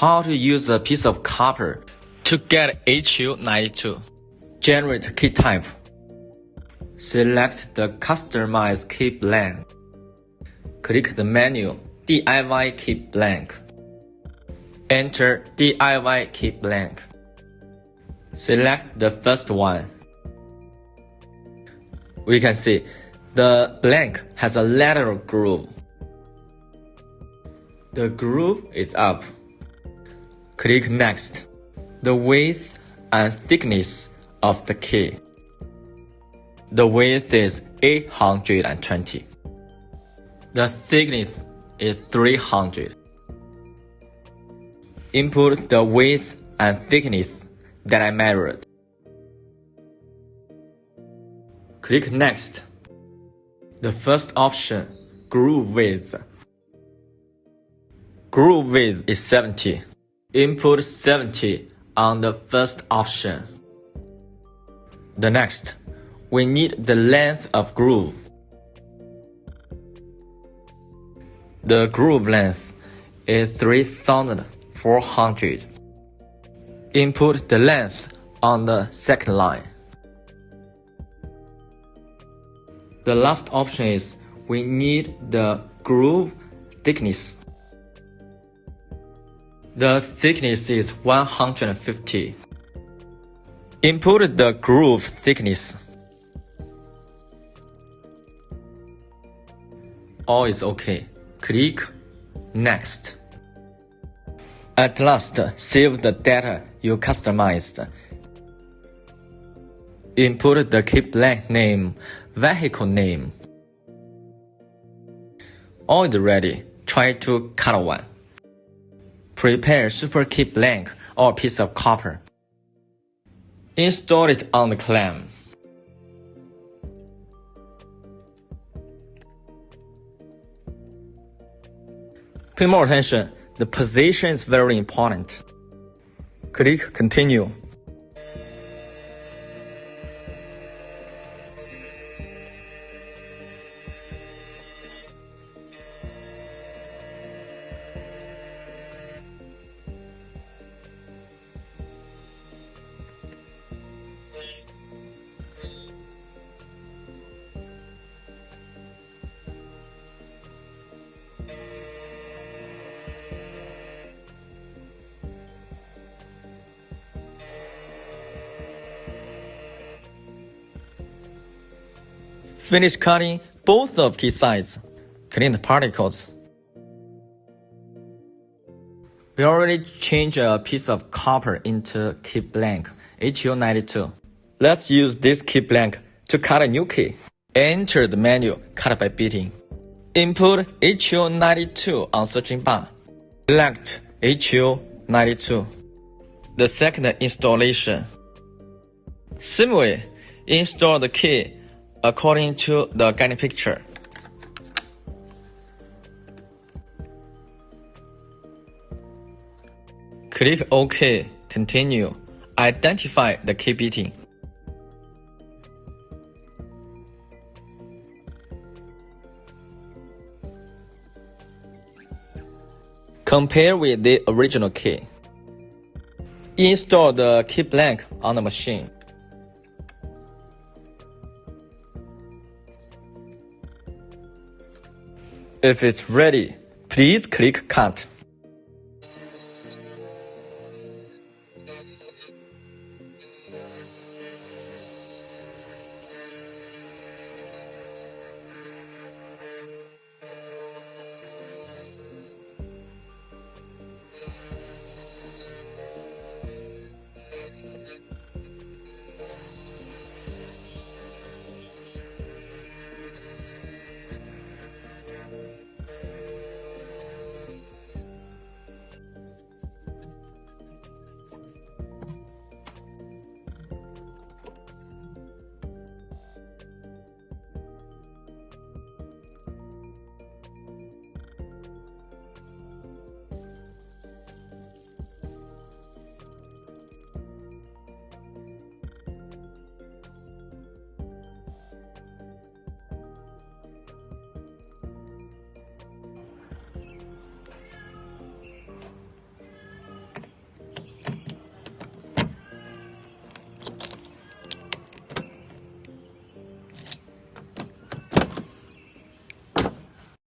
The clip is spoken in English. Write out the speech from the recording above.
How to use a piece of copper to get HU92. Generate key type. Select the Customize Key Blank. Click the menu DIY Key Blank. Enter DIY Key Blank. Select the first one. We can see the blank has a lateral groove. The groove is up. Click Next. The width and thickness of the key. The width is 820. The thickness is 300. Input the width and thickness that I measured. Click Next. The first option, groove width. Groove width is 70. Input 70 on the first option. The next, we need the length of groove. The groove length is 3,400. Input the length on the second line. The last option is we need the groove thickness. The thickness is 150. Input the groove thickness. All is okay. Click Next. At last, save the data you customized. Input the key blank name, vehicle name. All is ready. Try to cut one. Prepare super key blank or piece of copper. Install it on the clamp. Pay more attention. The position is very important. Click Continue. Finish cutting both of key sides. Clean the particles. We already changed a piece of copper into key blank HU92. Let's use this key blank to cut a new key. Enter the menu Cut by Beating. Input HU92 on searching bar. Select HU92. The second installation. Similarly, install the key according to the guiding picture. Click OK, continue. Identify the key beating. Compare with the original key. Install the key blank on the machine. If it's ready, please click Cut.